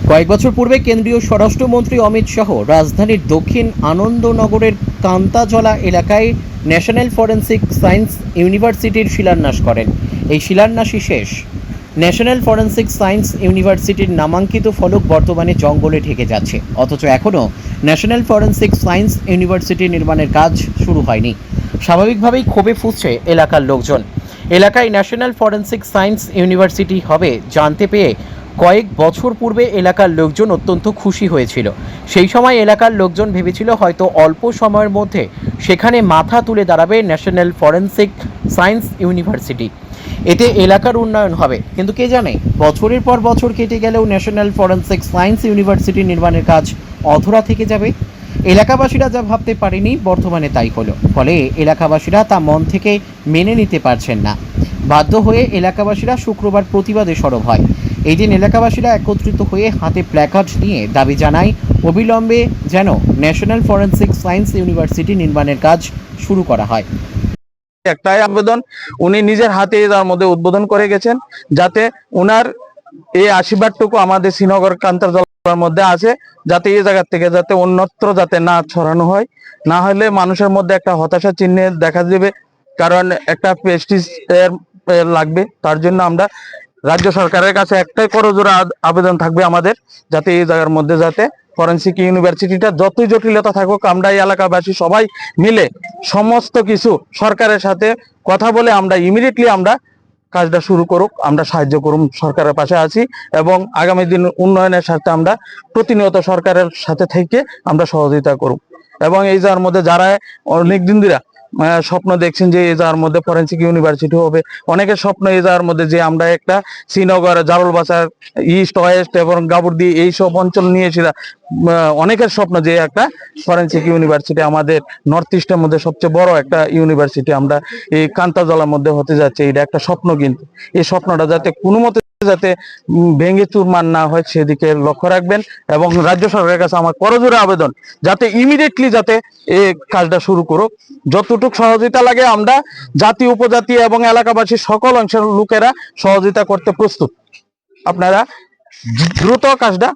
কয়েক বছর পূর্বে কেন্দ্রীয় স্বরাষ্ট্রমন্ত্রী অমিত শাহ রাজধানীর দক্ষিণ আনন্দনগরের কান্তাজলা এলাকায় ন্যাশনাল ফরেন্সিক সায়েন্স ইউনিভার্সিটির শিলান্যাস করেন। এই শিলান্যাসই শেষ। ন্যাশনাল ফরেন্সিক সায়েন্স ইউনিভার্সিটির নামাঙ্কিত ফলক বর্তমানে জঙ্গলে ঢেকে যাচ্ছে, অথচ এখনও ন্যাশনাল ফরেন্সিক সায়েন্স ইউনিভার্সিটি নির্মাণের কাজ শুরু হয়নি। স্বাভাবিকভাবেই ক্ষোভে ফুঁসছে এলাকার লোকজন। এলাকায় ন্যাশনাল ফরেন্সিক সায়েন্স ইউনিভার্সিটি হবে জানতে পেয়ে কয়েক বছর পূর্বে এলাকার লোকজন অত্যন্ত খুশি হয়েছিল। সেই সময় এলাকার লোকজন ভেবেছিল হয়তো অল্প সময়ের মধ্যে সেখানে মাথা তুলে দাঁড়াবে ন্যাশনাল ফরেন্সিক সায়েন্স ইউনিভার্সিটি। এতে এলাকার উন্নয়ন হবে, কিন্তু কে জানে বছরের পর বছর কেটে গেলেও ন্যাশনাল ফরেন্সিক সায়েন্স ইউনিভার্সিটি নির্মাণের কাজ অধরা থেকে যাবে। এলাকাবাসীরা যা ভাবতে পারেনি বর্তমানে তাই হলো, ফলে এলাকাবাসীরা তা মন থেকে মেনে নিতে পারছেন না। বাধ্য হয়ে এলাকাবাসীরা শুক্রবার প্রতিবাদে সরব হয়। এই দিন এলাকাবাসীরা একত্রিত হয়ে হাতে প্ল্যাকার্ড নিয়ে দাবি জানায় অবিলম্বে যেন ন্যাশনাল ফরেন্সিক সায়েন্স ইউনিভার্সিটি নির্মাণের কাজ শুরু করা হয়। একটাই আবেদন, উনি নিজের হাতে তার মধ্যে উদ্বোধন করে গেছেন, যাতে ওনার এই আশীর্বাদটুকু আমাদের শ্রীনগর কান্তারজলার মধ্যে আছে, যাতে এই জায়গা থেকে যাতে অন্যত্র যাতে না ছড়ানো হয়। না হলে মানুষের মধ্যে একটা হতাশা চিহ্ন দেখা দেবে, কারণ একটা প্রেস্টিজ লাগবে। তার জন্য আমরা রাজ্য সরকারের কাছে একটাই করজোড়া আবেদন থাকবে আমাদের, যাতে এই জায়গার মধ্যে যাতে ফরেন্সিক ইউনিভার্সিটিটা যতই জটিলতা থাকুক, আমরা এই এলাকাবাসী সবাই মিলে সমস্ত কিছু সরকারের সাথে কথা বলে আমরা ইমিডিয়েটলি আমরা কাজটা শুরু করুক, আমরা সাহায্য করুন, সরকারের পাশে আছি এবং আগামী দিন উন্নয়নের সাথে আমরা প্রতিনিয়ত সরকারের সাথে থেকে আমরা সহযোগিতা করুক। এবং এই জায়গার মধ্যে যারা অনেকদিন ধরে স্বপ্ন দেখছেন যে এই জায়গার মধ্যে ফরেন্সিক ইউনিভার্সিটি হবে, অনেকের স্বপ্ন এই জায়গার মধ্যে যে আমরা একটা শ্রীনগর, জারুলবাসার, ইস্ট ওয়েস্ট এবং গাবুর্দি এইসব অঞ্চল নিয়েছিল, অনেকের স্বপ্ন যে একটা ফরেন্সিক ইউনিভার্সিটি আমাদের নর্থ ইস্টের মধ্যে সবচেয়ে বড় একটা ইউনিভার্সিটি আমরা এই কান্তাজলার মধ্যে হতে যাচ্ছে। এটা একটা স্বপ্ন, কিন্তু এই স্বপ্নটা যাতে কোনো মতে যাতে ভেঙে চুরমার না হয় সেদিকে লক্ষ্য রাখবেন। এবং রাজ্য সরকারের কাছে আমার করজোড়ে আবেদন, যাতে ইমিডিয়েটলি যাতে এই কাজটা শুরু করুক। যতটুকু সহযোগিতা লাগে আমরা জাতি, উপজাতি এবং এলাকাবাসী সকল অংশের লোকেরা সহযোগিতা করতে প্রস্তুত। আপনারা দ্রুত কাজটা